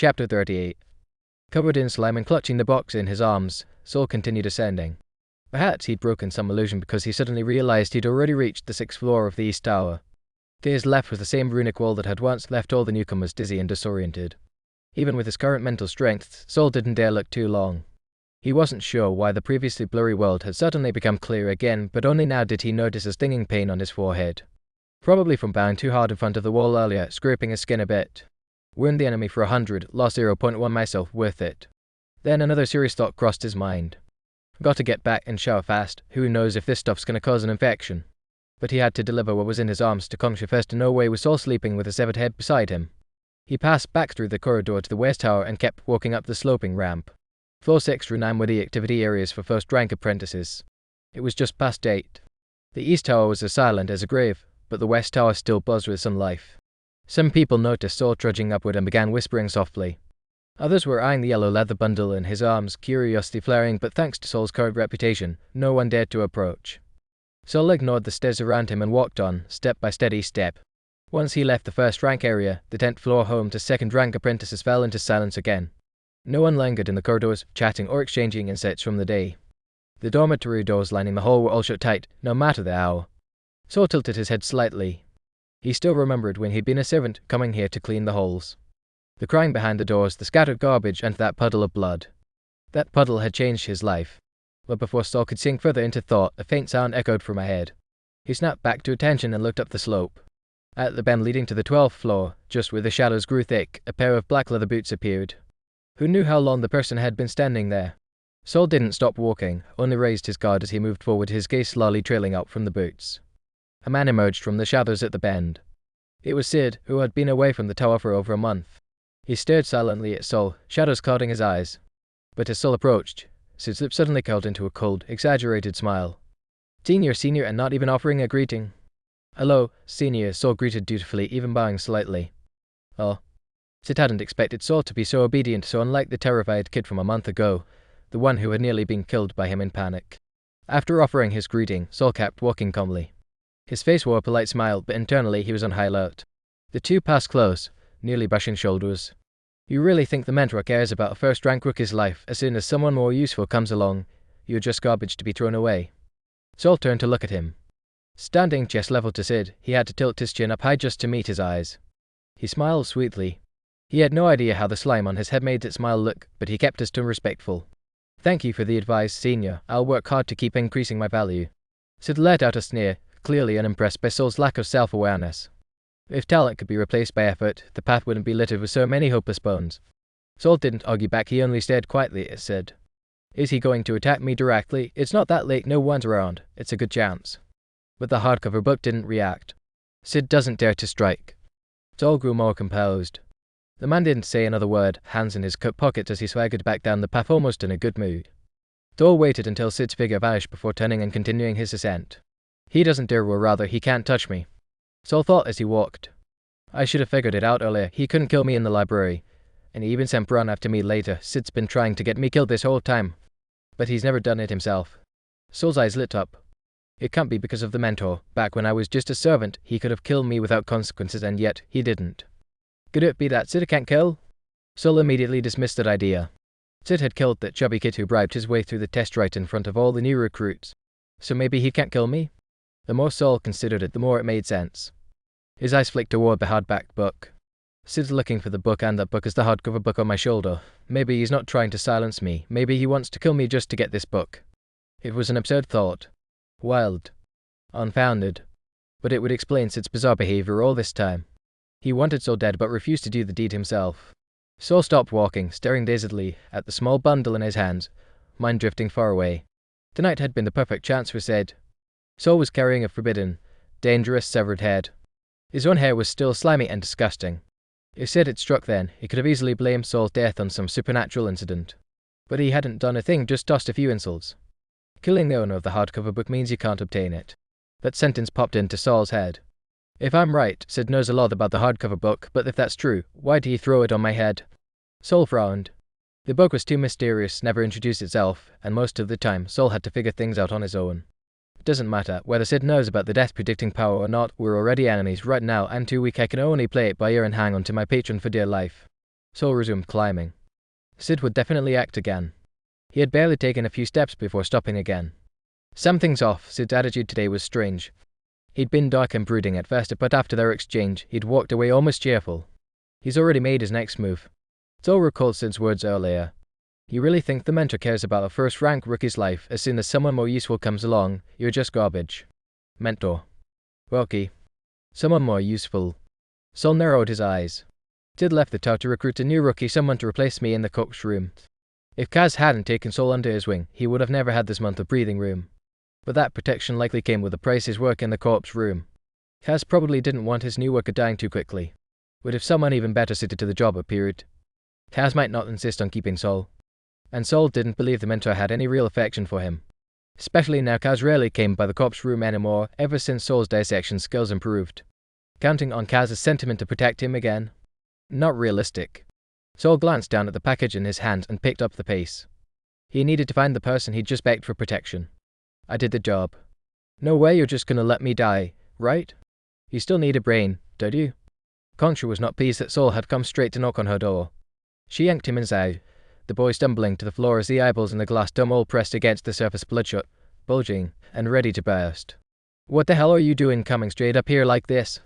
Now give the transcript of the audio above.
Chapter 38. Covered in slime and clutching the box in his arms, Saul continued ascending. Perhaps he'd broken some illusion because he suddenly realized he'd already reached the 6th floor of the East Tower. To his left was the same runic wall that had once left all the newcomers dizzy and disoriented. Even with his current mental strength, Saul didn't dare look too long. He wasn't sure why the previously blurry world had suddenly become clear again, but only now did he notice a stinging pain on his forehead. Probably from bowing too hard in front of the wall earlier, scraping his skin a bit. Wound the enemy for 100, lost 0.1 myself, worth it. Then another serious thought crossed his mind. Got to get back and shower fast, who knows if this stuff's gonna cause an infection. But he had to deliver what was in his arms to Kongsha first, and no way was Saul sleeping with a severed head beside him. He passed back through the corridor to the West Tower and kept walking up the sloping ramp. Floor 6 through 9 were the activity areas for first-rank apprentices. It was just past 8. The East Tower was as silent as a grave, but the West Tower still buzzed with some life. Some people noticed Saul trudging upward and began whispering softly. Others were eyeing the yellow leather bundle in his arms, curiosity flaring, but thanks to Saul's current reputation, no one dared to approach. Saul ignored the stares around him and walked on, step by steady step. Once he left the first-rank area, the 10th floor home to second-rank apprentices fell into silence again. No one lingered in the corridors, chatting or exchanging insights from the day. The dormitory doors lining the hall were all shut tight, no matter the hour. Saul tilted his head slightly. He still remembered when he'd been a servant coming here to clean the halls. The crying behind the doors, the scattered garbage, and that puddle of blood. That puddle had changed his life. But before Saul could sink further into thought, a faint sound echoed from ahead. He snapped back to attention and looked up the slope. At the bend leading to the 12th floor, just where the shadows grew thick, a pair of black leather boots appeared. Who knew how long the person had been standing there? Saul didn't stop walking, only raised his guard as he moved forward, his gaze slowly trailing out from the boots. A man emerged from the shadows at the bend. It was Sid, who had been away from the tower for over a month. He stared silently at Saul, shadows clouding his eyes. But as Saul approached, Sid's lips suddenly curled into a cold, exaggerated smile. Senior, and not even offering a greeting. Hello, Senior, Saul greeted dutifully, even bowing slightly. Oh. Sid hadn't expected Saul to be so obedient, so unlike the terrified kid from a month ago, the one who had nearly been killed by him in panic. After offering his greeting, Saul kept walking calmly. His face wore a polite smile, but internally he was on high alert. The two passed close, nearly brushing shoulders. You really think the mentor cares about a first-rank rookie's life? As soon as someone more useful comes along, you're just garbage to be thrown away. Saul turned to look at him. Standing chest level to Sid, he had to tilt his chin up high just to meet his eyes. He smiled sweetly. He had no idea how the slime on his head made that smile look, but he kept his tone respectful. Thank you for the advice, Senior. I'll work hard to keep increasing my value. Sid let out a sneer, clearly unimpressed by Saul's lack of self-awareness. If talent could be replaced by effort, the path wouldn't be littered with so many hopeless bones. Saul didn't argue back, he only stared quietly at Sid. Is he going to attack me directly? It's not that late, no one's around. It's a good chance. But the hardcover book didn't react. Sid doesn't dare to strike. Saul grew more composed. The man didn't say another word, hands in his coat pockets as he swaggered back down the path almost in a good mood. Saul waited until Sid's figure vanished before turning and continuing his ascent. He doesn't dare, or rather, he can't touch me. Saul thought as he walked. I should have figured it out earlier. He couldn't kill me in the library. And he even sent Bron after me later. Sid's been trying to get me killed this whole time. But he's never done it himself. Saul's eyes lit up. It can't be because of the mentor. Back when I was just a servant, he could have killed me without consequences, and yet he didn't. Could it be that Sid can't kill? Saul immediately dismissed that idea. Sid had killed that chubby kid who bribed his way through the test right in front of all the new recruits. So maybe he can't kill me? The more Saul considered it, the more it made sense. His eyes flicked toward the hardback book. Sid's looking for the book, and that book is the hardcover book on my shoulder. Maybe he's not trying to silence me. Maybe he wants to kill me just to get this book. It was an absurd thought. Wild. Unfounded. But it would explain Sid's bizarre behavior all this time. He wanted Saul dead but refused to do the deed himself. Saul stopped walking, staring dazedly at the small bundle in his hands, mind drifting far away. Tonight had been the perfect chance for Sid. Saul was carrying a forbidden, dangerous severed head. His own hair was still slimy and disgusting. If Sid had struck then, he could have easily blamed Saul's death on some supernatural incident. But he hadn't done a thing, just tossed a few insults. Killing the owner of the hardcover book means you can't obtain it. That sentence popped into Saul's head. If I'm right, Sid knows a lot about the hardcover book, but if that's true, why'd he throw it on my head? Saul frowned. The book was too mysterious, never introduced itself, and most of the time Saul had to figure things out on his own. It doesn't matter whether Sid knows about the death-predicting power or not, we're already enemies right now, and too weak. I can only play it by ear and hang on to my patron for dear life. Saul resumed climbing. Sid would definitely act again. He had barely taken a few steps before stopping again. Something's off. Sid's attitude today was strange. He'd been dark and brooding at first, but after their exchange, he'd walked away almost cheerful. He's already made his next move. Saul recalled Sid's words earlier. You really think the mentor cares about a first-rank rookie's life? As soon as someone more useful comes along, you're just garbage. Mentor. Rookie. Someone more useful. Saul narrowed his eyes. Sid left the tower to recruit a new rookie, someone to replace me in the cook's room. If Kaz hadn't taken Saul under his wing, he would have never had this month of breathing room. But that protection likely came with the price his work in the corpse room. Kaz probably didn't want his new worker dying too quickly. But if someone even better suited to the job appeared, Kaz might not insist on keeping Saul. And Saul didn't believe the mentor had any real affection for him. Especially now Kaz rarely came by the corpse room anymore ever since Saul's dissection skills improved. Counting on Kaz's sentiment to protect him again? Not realistic. Saul glanced down at the package in his hand and picked up the pace. He needed to find the person he'd just begged for protection. I did the job. No way you're just gonna let me die, right? You still need a brain, don't you? Contra was not pleased that Saul had come straight to knock on her door. She yanked him inside, the boy stumbling to the floor as the eyeballs in the glass dome all pressed against the surface, bloodshot, bulging, and ready to burst. What the hell are you doing coming straight up here like this?